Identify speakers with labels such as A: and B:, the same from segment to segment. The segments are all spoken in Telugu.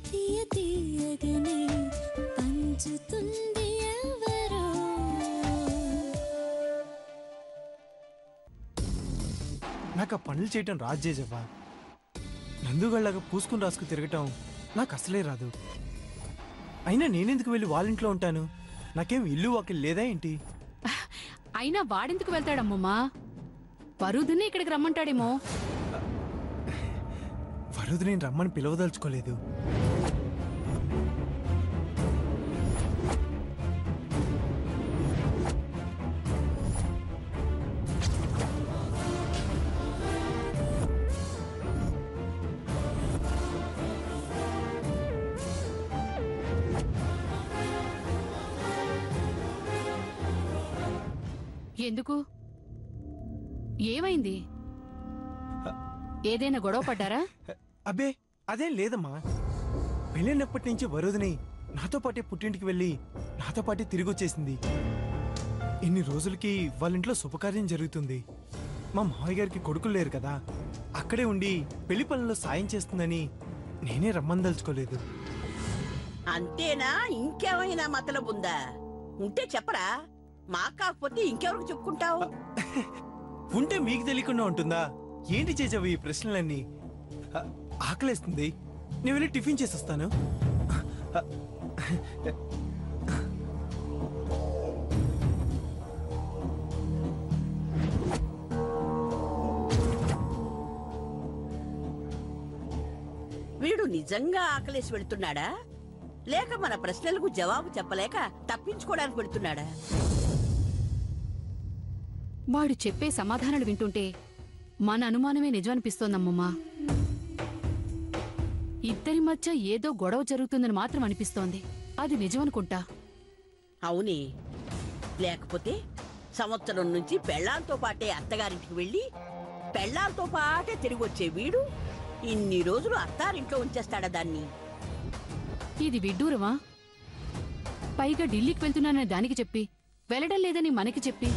A: తీయ తీయగనే పంచుతుంది ఎవరో.
B: నాకు ఆ పనులు చేయటం రాదు జేజవ్వ. నందుగళ్ళగా పూసుకుని రాసుకు తిరగటం నాకు అసలే రాదు. అయినా నేనెందుకు వెళ్ళి వాళ్ళ ఇంట్లో ఉంటాను? నాకేం ఇల్లు వాకిల్ లేదా ఏంటి?
C: అయినా వాడెందుకు వెళ్తాడమ్మమ్మా? వరుదిని ఇక్కడికి రమ్మంటాడేమో.
B: వరుదు నేను రమ్మని పిలవదలుచుకోలేదు.
C: ఎందుకు? ఏమైంది? ఏదైనా గొడవ పడ్డారా?
B: అబ్బే అదేం లేదమ్మా. పెళ్ళైనప్పటి నుంచి వరుదిని నాతో పాటే పుట్టింటికి వెళ్ళి నాతో పాటే తిరిగి వచ్చేసింది. ఇన్ని రోజులకి వాళ్ళ ఇంట్లో శుభకార్యం జరుగుతుంది. మా మావయ్య గారికి కొడుకులు లేరు కదా, అక్కడే ఉండి పెళ్లి పనుల్లో సాయం చేస్తుందని నేనే రమ్మందలుచుకోలేదు.
D: అంతేనా? ఇంకేమైనా మతలబుందా? ఉంటే చెప్పరా, మాకు కాకపోతే ఇంకెవరికి చెప్పుకుంటావు?
B: ఉంటే మీకు తెలియకుండా ఉంటుందా? ఏంటి చేసావు ఈ ప్రశ్నలన్నీ? ఆకలేస్తుంది, నేను వెళ్ళి టిఫిన్ చేసి వస్తాను.
D: వీడు నిజంగా ఆకలేసి వెళుతున్నాడా, లేక మన ప్రశ్నలకు జవాబు చెప్పలేక తప్పించుకోవడానికి వెళుతున్నాడా?
C: వాడు చెప్పే సమాధానాలు వింటుంటే మన అనుమానమే నిజమనిపిస్తోందమ్మమ్మా. ఇద్దరి మధ్య ఏదో గొడవ జరుగుతుందని మాత్రం అనిపిస్తోంది. అది నిజమనుకుంటా.
D: అవునే, లేకపోతే సంవత్సరం నుంచి పెళ్ళాంతో పాటే అత్తగారింటికి వెళ్ళి పెళ్ళాంతో పాటే తిరిగి వచ్చే వీడు ఇన్ని రోజులు అత్తారింట్లో ఉంచేస్తాడా దాన్ని?
C: ఇది విడ్డూరమా? పైగా ఢిల్లీకి వెళ్తున్నానని దానికి చెప్పి, వెళ్ళడం లేదని మనకి చెప్పి,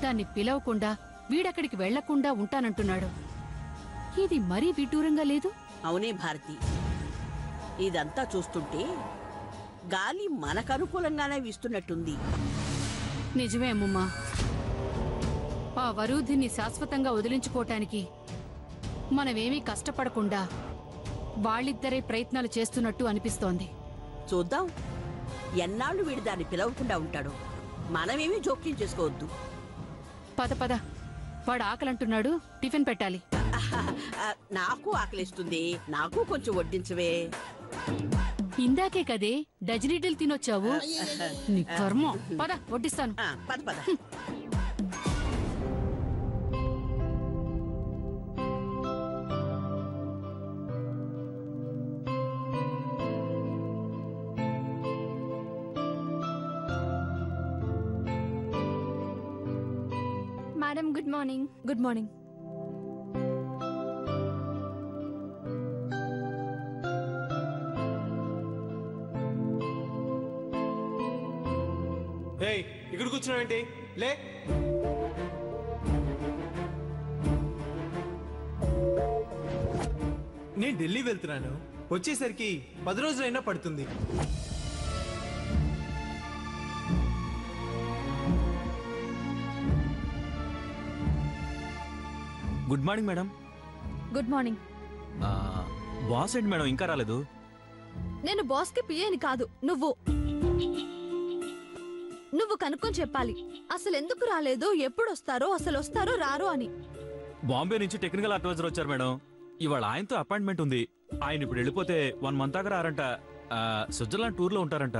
C: దాన్ని పిలవకుండా వీడక్కడికి వెళ్లకుండా ఉంటానంటున్నాడు. ఇది మరీ విడ్డూరంగా లేదు?
D: అవునే భారతి, ఇదంతా చూస్తుంటే గాలి మనకనుకూలంగానే వీస్తున్నట్టుంది.
C: నిజమే అమ్మమ్మా. ఆ వరూధిని శాశ్వతంగా వదిలించుకోవటానికి మనమేమీ కష్టపడకుండా వాళ్ళిద్దరే ప్రయత్నాలు చేస్తున్నట్టు అనిపిస్తోంది.
D: చూద్దాం ఎన్నాళ్ళు వీడు దాన్ని పిలవకుండా ఉంటాడు. మనమేమీ జోక్యం చేసుకోవద్దు.
C: పద పద, వాడు ఆకలంటున్నాడు, టిఫిన్ పెట్టాలి.
D: నాకు ఆకలిస్తుంది, నాకు కొంచెం వడ్డించవే.
C: ఇందాకే కదే డజనీడీలు తినొచ్చావు. నీ కర్మ. పద వడ్డిస్తాను.
D: పద పద.
E: Madam good morning. Good morning.
B: ఇక్కడ కూర్చున్నావేంటి? లే. నేను ఢిల్లీ వెళ్తున్నాను, వచ్చేసరికి 10 రోజులైనా పడుతుంది.
F: Good morning madam.
E: Good morning.
F: Boss ఏంటి మేడం ఇంకా రాలేదు?
E: నేను బాస్ కి పిఏని కాదు. నువ్వు కనుక్కొని చెప్పాలి అసలు ఎందుకు రాలేదు, ఎప్పుడు వస్తారో, అసలు వస్తారో రారో అని.
F: బాంబే నుంచి టెక్నికల్ అడ్వైజర్ వచ్చారు మేడం. ఇవాళ ఆయనతో అపాయింట్మెంట్ ఉంది. ఆయన ఇప్పుడు వెళ్ళిపోతే 1 మంత్ దాకా రారంట. స్విట్జర్లాండ్ టూర్ లో ఉంటారంట.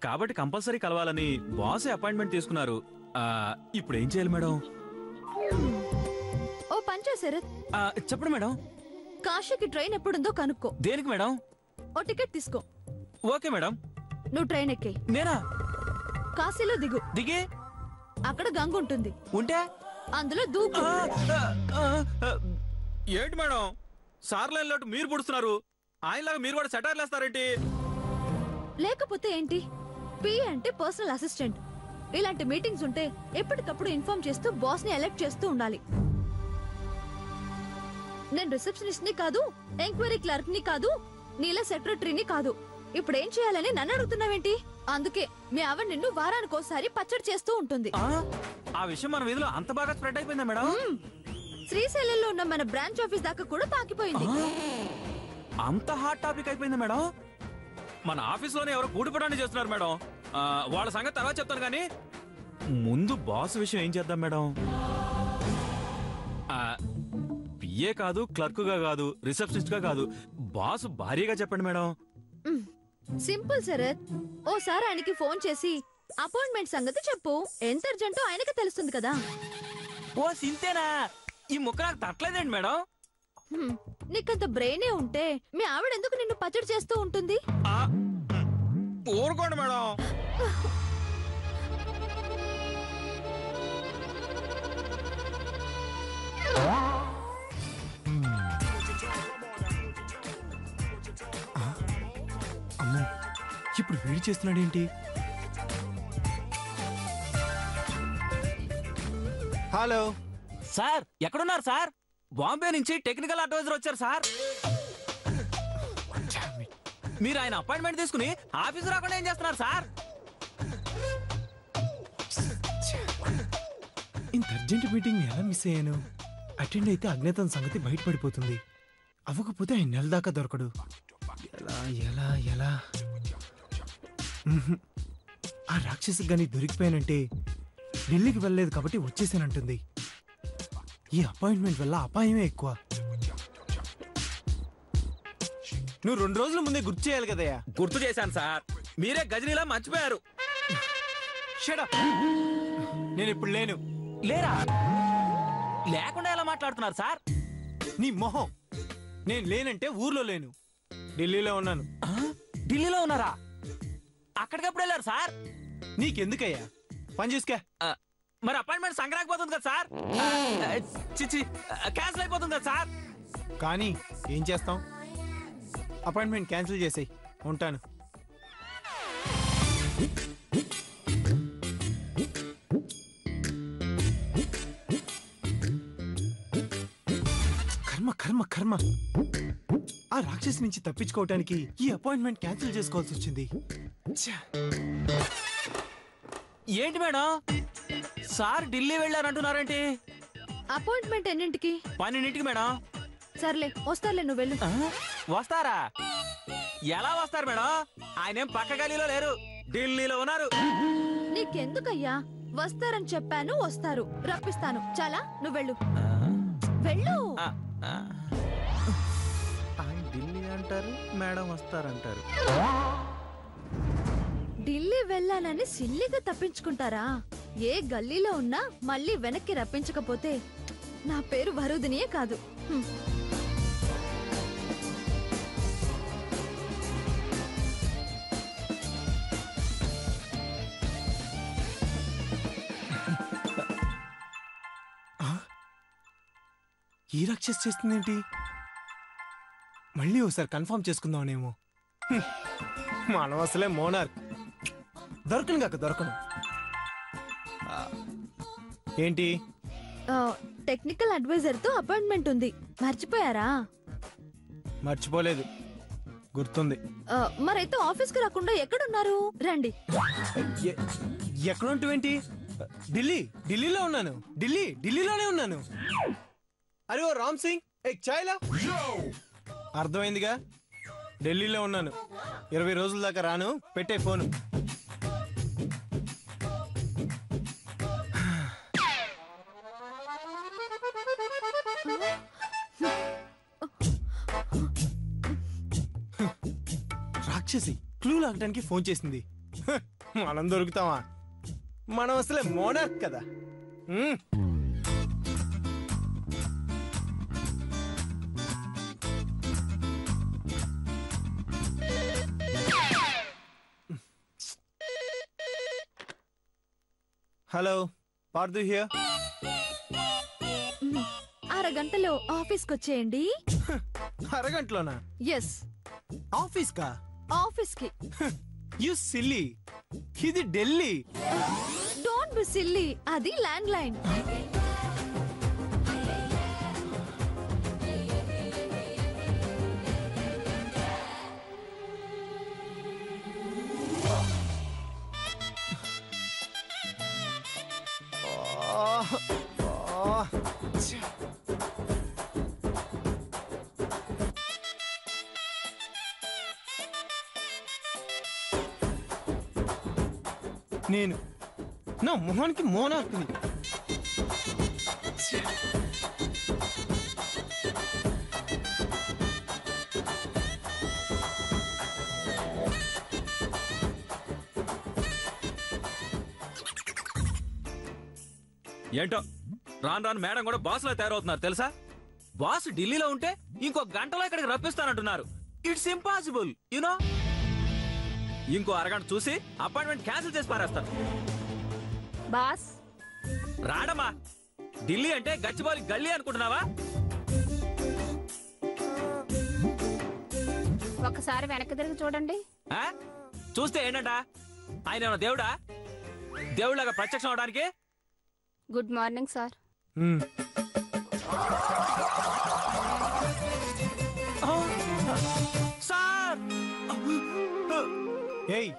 F: కాబట్టి కంపల్సరీ కలవాలని బాసే అపాయింట్మెంట్ తీసుకున్నారు. ఇప్పుడు ఏం చేయాలి మేడం?
E: ఓ పని చేశారు.
F: చెప్పండి మేడం.
E: కాశీకి ట్రైన్ ఎప్పుడుందో కనుక్కో.
F: దేనికి మేడం?
E: ఓ టికెట్ తీసుకో.
F: Okay madam.
E: నువ్వు ట్రైన్ ఎక్కే.
F: నేనా?
E: కాశీలో
F: దిగి
E: అక్కడ గంగ ఉంటుంది,
F: ఉంటే
E: అందులో దూకు.
F: ఏంటి మేడం సార్ లైన్ లోటు మీరు పుడుస్తున్నారు? ఆయనలాగా మీరు కూడా సెటైర్లు వేస్తారేంటి?
E: లేకపోతే ఏంటి? పిఏ అంటే పర్సనల్ అసిస్టెంట్. ఇలాంటి మీటింగ్స్ ఉంటే ఎప్పటికప్పుడు ఇన్ఫార్మ్ చేస్తూ బాస్ ని ఎలెక్ట్ చేస్తూ ఉండాలి. నేను రిసెప్షనిస్ట్ ని కాదు, ఎంక్వైరీ క్లర్క్ ని కాదు, నీలా సెక్రటరీని కాదు. ఇప్పుడేం చేయాలని నన్ను అడుగుతున్నావేంటి? అందుకే మీ ఆవిడ నిన్ను వారానికోసారి పచ్చడి చేస్తూ ఉంటుంది.
F: ఆ విషయం మన వీధిలో అంత బాగా స్ప్రెడ్ అయిపోయిందా మేడం?
E: శ్రీశైలంలో ఉన్న మన బ్రాంచ్ ఆఫీస్ దాకా కూడా పాకిపోయింది.
F: అంత హాట్ టాపిక్ అయిపోయిందా మేడం? మన ఆఫీస్ లోనే ఎవరో కూడిపడాన్ని చేస్తున్నారు మేడం. వాళ్ళ సంగతి తర్వాత చెప్తాను కానీ ముందు బాస్ విషయం ఏం చేద్దాం మేడం? పిఏ కాదు, క్లర్క్ గా కాదు, రిసెప్షనిస్ట్ గా కాదు, బాస్ భారీగా చెప్పండి మేడం.
E: సింపుల్ శరత్. ఓసారి ఆయనకి ఫోన్ చేసి అపాయింట్మెంట్ సంగతి చెప్పు. ఎంత అర్జెంటో ఆయనకి తెలుస్తుంది కదా.
F: ఓ సింతేనా? ఈ ముక్క నాకు తట్టలేదండి మేడం.
E: నీకంత బ్రెయినే ఉంటే మీ ఆవిడ ఎందుకు నిన్ను పచ్చడి చేస్తూ ఉంటుంది?
F: ఊరుకోండి మేడం.
B: అమ్మో, ఇప్పుడు వేడి చేస్తున్నాడేంటి? హలో
F: సార్, ఎక్కడున్నారు సార్? బాంబే నుంచి టెక్నికల్ అడ్వైజర్ వచ్చారు సార్. మీరు ఆయన అపాయింట్మెంట్ తీసుకుని ఆఫీస్ రాకుండా ఏం చేస్తున్నారు సార్?
B: ఇంత అర్జెంట్ మీటింగ్ ఎలా మిస్ అయ్యాను? అటెండ్ అయితే అజ్ఞాతం సంగతి బయటపడిపోతుంది. అవ్వకపోతే ఆయన నెల దాకా దొరకడు. ఎలా ఎలా ఎలా ఆ రాక్షసు గాని దొరికిపోయానంటే ఢిల్లీకి వెళ్ళలేదు కాబట్టి వచ్చేసానంటుంది. ఈ అపాయింట్మెంట్ వల్ల అపాయమే ఎక్కువ. నువ్వు 2 రోజుల ముందే గుర్తు చేయాలి కదయ్యా.
F: గుర్తు చేశాను సార్, మీరే గజనీలా మర్చిపోయారు.
B: Shut up. నేను ఇప్పుడు లేను.
F: లేరా? లేకుండా ఎలా మాట్లాడుతున్నారు సార్?
B: నీ మొహం. నేను లేనంటే ఊర్లో లేను, ఢిల్లీలో ఉన్నాను.
F: ఢిల్లీలో ఉన్నారా? అక్కడికప్పుడు వెళ్ళారు సార్?
B: నీకెందుకయ్యా? పని చేసుకే.
F: మరి అపాయింట్మెంట్ సంక్రాంతి కదా సార్? చిచి, క్యాన్సిల్ అయిపోతుంది కదా సార్?
B: కానీ ఏం చేస్తాం? అపాయింట్మెంట్ క్యాన్సిల్ చేసేయ్, ఉంటాను. కర్మ కర్మ కర్మ. ఆ రాక్షసి నుంచి తప్పించుకోవటానికి ఈ అపాయింట్మెంట్ క్యాన్సిల్ చేసుకోవాల్సి వచ్చింది.
F: ఏంటి మేడం సార్ ఢిల్లీ వెళ్ళారంటున్నారేంటి?
E: అపాయింట్మెంట్ ఎన్నింటికి?
F: 12ంటికి మేడం.
E: సర్లే, వస్తారులే, నువ్వు వెళ్ళు.
F: వస్తారా? ఎలా వస్తారు మేడం? ఆయనేం పక్క గలీలో లేరు, ఢిల్లీలో ఉన్నారు.
E: నీకెందుకయ్యా? వస్తారని చెప్పాను, వస్తారు. రప్పిస్తాను. చాలా, నువ్వు వెళ్ళు. వెళ్ళు.
F: ఆయన ఢిల్లీ అంటారు, మేడం వస్తారంటారు.
E: ఢిల్లీ వెళ్ళానని సిల్లిగా తప్పించుకుంటారా? ఏ గల్లీలో ఉన్నా మళ్ళీ వెనక్కి రప్పించకపోతే నా పేరు వరుదినియే కాదు.
B: ఈ రాక్షసి చేస్తుందేంటి? మళ్ళీ ఒకసారి కన్ఫర్మ్ చేసుకుందామనేమో. మనం అసలే మోనార్క్. దొరకను కాక దొరకను. ఏంటి?
E: టెక్నికల్ అడ్వైజర్ తో అపాయింట్మెంట్ ఉంది, మర్చిపోయారా?
B: మర్చిపోలేదు, గుర్తుంది.
E: మరైతే ఆఫీస్ కి రాకుండా ఎక్కడున్నారు? రండి.
B: ఎక్కడుంటావేంటి? ఢిల్లీలో ఉన్నాను. ఢిల్లీలోనే ఉన్నాను. అరే ఓ రామ్ సింగ్, ఎక్ చాయ్లా. అర్థమైందిగా, ఢిల్లీలో ఉన్నాను. 20 రోజుల దాకా రాను. పెట్టే ఫోను. రాక్షసి క్లూ లాగడానికి ఫోన్ చేసింది. మనం దొరుకుతామా? మనం అసలే మోనార్క్ కదా. Hello, Pardhu here.
E: అరగంటలో ఆఫీస్కి వచ్చేయండి.
B: అరగంటలోనా?
E: ఎస్.
B: ఆఫీస్ కా?
E: ఆఫీస్ కి.
B: యు సిల్లీ, ఇది ఢిల్లీ.
E: డోంట్ బి సిల్లీ, అది ల్యాండ్ లైన్.
B: నేను నా మొహానికి మోనార్కుని.
F: ఏంటో రాను రాను మేడం కూడా బాస్ లో తయారవుతున్నారు తెలుసా. బాస్ ఢిల్లీలో ఉంటే ఇంకో గంటలో ఇక్కడికి రప్పిస్తానంటున్నారు. It's impossible you know. ఇంకో అరగంట చూసి అపాయింట్మెంట్ క్యాన్సిల్ చేసి పారేస్తాను.
G: బాస్
F: రాడమ్మా. ఢిల్లీ అంటే గచ్చిబౌలి గల్లీ అనుకుంటున్నావా?
G: ఒకసారి వెనక్కి తిరిగి చూడండి.
F: ఆ? చూస్తే ఏంటంట? ఆయన ఏమన్నా దేవుడా? దేవుళ్ళగా ప్రత్యక్షం అవడానికి.
G: Good morning sir.
F: సార్
B: ఏయ్,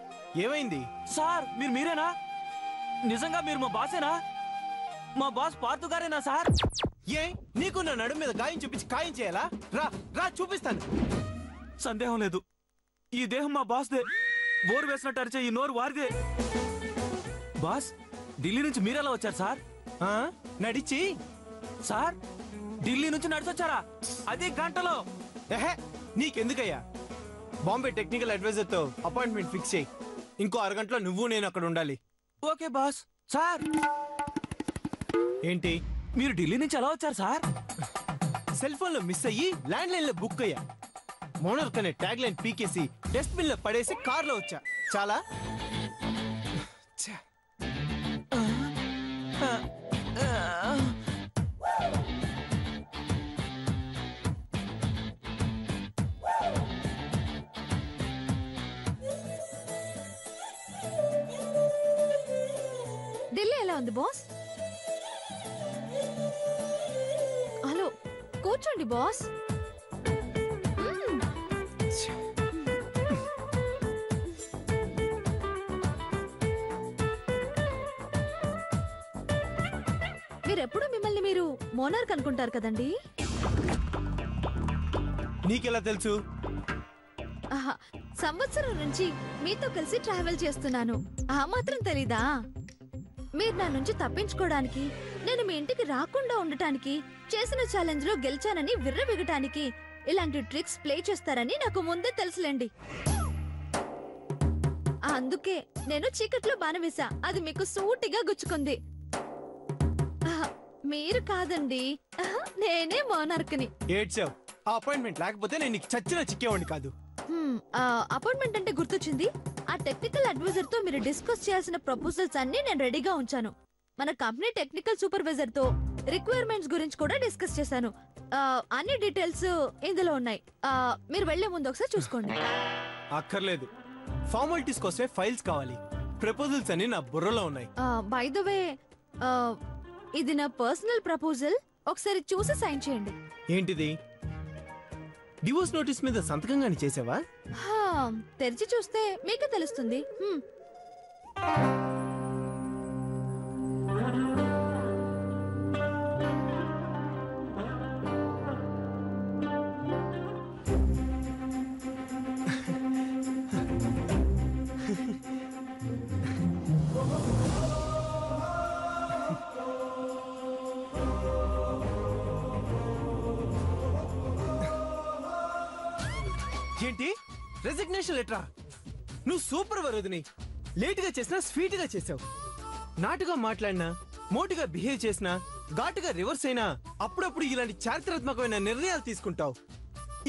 B: ఏమైంది?
F: సార్ మీరేనా? నిజంగా మీరు మా బాసేనా? మా బాస్ పార్థు గారేనా సార్?
B: ఏ నీకు నా నడుము మీద గాయం చూపించి ఖాయం చేయాలా? రా రా చూపిస్తాను.
F: సందేహం లేదు, ఈ దేహం మా బాస్దే. బోరు వేసినట్టు అరిచే ఈ నోరు వారిదే. బాస్, ఢిల్లీ నుంచి మీరెలా వచ్చారు సార్?
B: ఆ, నడిచి.
F: సార్ ఢిల్లీ నుంచి నడిచొచ్చారా? అది గంటలో.
B: ఎహే, నీకెందుకయ్యా? బాంబే టెక్నికల్ అడ్వైజర్ తో అపాయింట్మెంట్ ఫిక్స్ చేయి. ఇంకో అరగంటలో నువ్వు నేను అక్కడ ఉండాలి.
F: Okay boss. సార్
B: ఏంటి?
F: మీరు ఢిల్లీ నుంచి ఎలా వచ్చారు సార్?
B: సెల్ ఫోన్ లో మిస్ అయ్యి ల్యాండ్ లైన్ లో బుక్ అయ్యా. మోనార్క్ అనే ట్యాగ్ లైన్ పీకేసి డస్ట్ బిన్ లో పడేసి కార్ లో వచ్చా. చాలా ఛ.
E: ఢిల్లీ ఎలా ఉంది బాస్? హలో, కూర్చోండి బాస్. మీరెప్పుడు మిమ్మల్ని మీరు మోనార్క్ అనుకుంటారు కదండి?
B: నీకెలా తెలుసు?
E: ఆహా, సంవత్సరం నుంచి మీతో కలిసి ట్రావెల్ చేస్తున్నాను. ఆ మాత్రం తెలీదా? మీరు నా నుంచి తప్పించుకోవడానికి, నేను మీ ఇంటికి రాకుండా ఉండటానికి, చేసిన ఛాలెంజ్ లో గెలిచానని విర్రవిగటానికి ఇలాంటి ట్రిక్స్ ప్లే చేస్తారని నాకు ముందే తెలుసులేండి. అందుకే నేను చీకట్లో బాణం వేసా. అది మీకు సూటిగా గుచ్చుకుంది. ఆహా, మీరు కాదండి, ఆహా, నేనే మోనార్క్ని.
B: ఏడ్చావు. ఆ అపాయింట్మెంట్ లేకపోతే నేను నీకు చచ్చిన చిక్కేవాడిని కాదు.
E: అపాయింట్మెంట్ అంటే గుర్తొచ్చింది. ఆ టెక్నికల్ అడ్వైజర్ తో మీరు డిస్కస్ చేయాల్సిన ప్రపోజల్స్ అన్ని నేను రెడీగా ఉంచాను. మన కంపెనీ టెక్నికల్ సూపర్వైజర్ తో రిక్వైర్మెంట్స్ గురించి కూడా డిస్కస్ చేశాను. అన్ని డీటెయిల్స్ ఇందులో ఉన్నాయి. మీరు వెళ్లే ముందు ఒకసారి చూసుకోండి.
B: అక్కర్లేదు, ఫార్మాలిటీస్ కోసమే ఫైల్స్ కావాలి. ప్రపోజల్స్ అన్ని నా బుర్రలో ఉన్నాయి.
E: బై ద వే, ఇది నా పర్సనల్ ప్రపోజల్. ఒకసారి చూసి సైన్ చేయండి.
B: ఏంటిది? డివోర్స్ నోటీస్ మీద సంతకం గాని చేసావా?
E: తెరిచి చూస్తే మీకే తెలుస్తుంది.
B: ఏంటి? రెసిగ్నేషన్ లెటరా? నువ్వు సూపర్ వరుదిని. లేట్ గా చేసినా స్వీట్ గా చేసావు. నాటుగా మాట్లాడినా, మోటుగా బిహేవ్ చేసినా, ఘాటుగా రివర్స్ అయినా అప్పుడప్పుడు ఇలాంటి చారిత్రాత్మకమైన నిర్ణయాలు తీసుకుంటావు.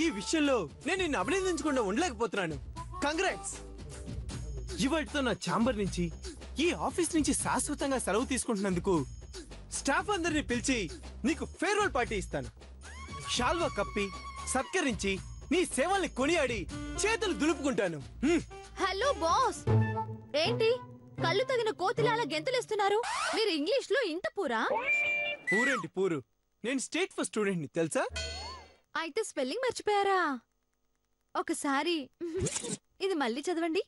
B: ఈ విషయంలో నేను నిన్ను అభినందించకుండా ఉండలేకపోతున్నాను. కంగ్రాట్స్. ఇవాటితో నా ఛాంబర్ నుంచి, ఈ ఆఫీస్ నుంచి శాశ్వతంగా సెలవు తీసుకుంటున్నందుకు స్టాఫ్ అందరినీ పిలిచి నీకు ఫేర్వెల్ పార్టీ ఇస్తాను. షాల్వా కప్పి సత్కరించి నీ సేవల్ని కొనియాడి చేతులు దులుపుకుంటాను.
E: హలో బాస్, ఏంటి కళ్ళు తగిన కోతిలాల గెంతులేస్తున్నారు? మీరు ఇంగ్లీష్ లో ఇంత పూరా?
B: పూరేంటి పూరు? నేను స్టేట్ ఫస్ట్ స్టూడెంట్ ని తెలుసా?
E: అయితే స్పెల్లింగ్ మర్చిపోయారా? ఒకసారి ఇది మళ్ళీ చదవండి.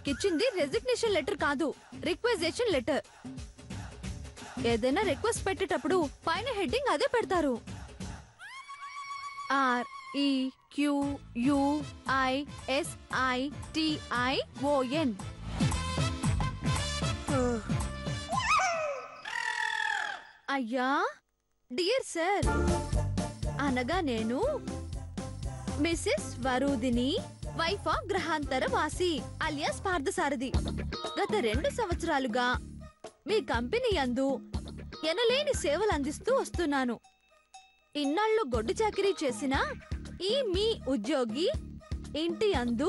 E: మీకు ఇచ్చింది రెసిగ్నేషన్ లెటర్ కాదు, రిక్వెజేషన్ లెటర్. ఏదైనా రిక్వెస్ట్ పెట్టేటప్పుడు పైన హెడ్డింగ్ అదే పెడతారు. REQUISITION. అయ్యా డియర్ సార్, అనగా నేను మిసెస్ వరూదిని, వైఫ్ ఆఫ్ గ్రహాంతర వాసి అలియాస్ పార్థసారథి. గత 2 సంవత్సరాలుగా మీ కంపెనీ యందు ఎనలేని సేవలు అందిస్తూ వస్తున్నాను. ఇన్నాళ్ళు గొడ్డు చాకిరీ చేసిన ఈ మీ ఉద్యోగి ఇంటి అందు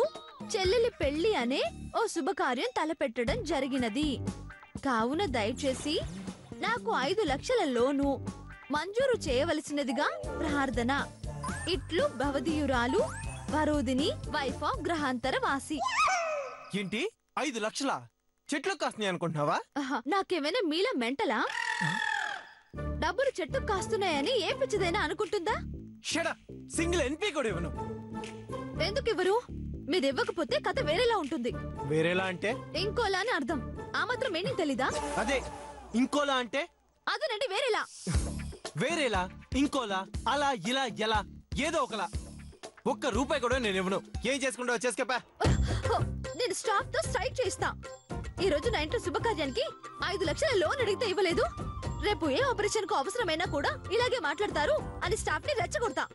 E: చెల్లెలి పెళ్లి అనే ఓ శుభకార్యం తలపెట్టడం జరిగినది. కావున దయచేసి నాకు 5 లక్షల లోను మంజూరు చేయవలసినదిగా ప్రార్థన. ఇట్లు భవదీయురాలు వరూదిని, వైఫ్ ఆఫ్ గ్రహాంతర వాసి.
B: ఏంటి 5 లక్షల చెట్లు కాస్తున్నాయి అనుకుంటున్నావా?
E: నాకేమైనా మీలా మెంటలా? డబ్బులు చెట్టుకు కాస్తున్నాయని ఏ పిచ్చిదైనా అనుకుంటుందా?
B: సింగిల్ ఎన్పి కూడా ఇవ్వను.
E: ఎందుకు ఇవ్వరు? మీరు ఇవ్వకపోతే కథ వేరేలా ఉంటుంది.
B: వేరేలా అంటే?
E: ఇంకోలా అని అర్థం. ఆ మాత్రం మీనింగ్ తెలీదా?
B: అదే ఇంకోలా అంటే?
E: అదేనండి వేరేలా.
B: వేరేలా, ఇంకోలా, అలా, ఇలా, ఎలా, ఏదో ఒకలా. ₹1 కూడా నేను ఇవ్వను. ఏం చేసుకుంటావో చేసుకెప్పా.
E: నేను స్టాఫ్ తో స్ట్రైక్ చేయిస్తా. ఈ రోజు నా ఇంట్లో శుభకార్యానికి 5 లక్షల లోన్ అడిగితే ఇవ్వలేదు, రేపు ఏ ఆపరేషన్ కు అవసరమైనా కూడా ఇలాగే మాట్లాడతారు అని స్టాఫ్ ని రెచ్చగొడతా.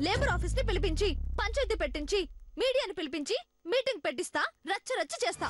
E: లేబర్ ఆఫీస్ ని పిలిపించి, పంచాయతీ పెట్టించి, మీడియాని పిలిపించి మీటింగ్ పెట్టిస్తా, రచ్చ రచ్చ చేస్తా.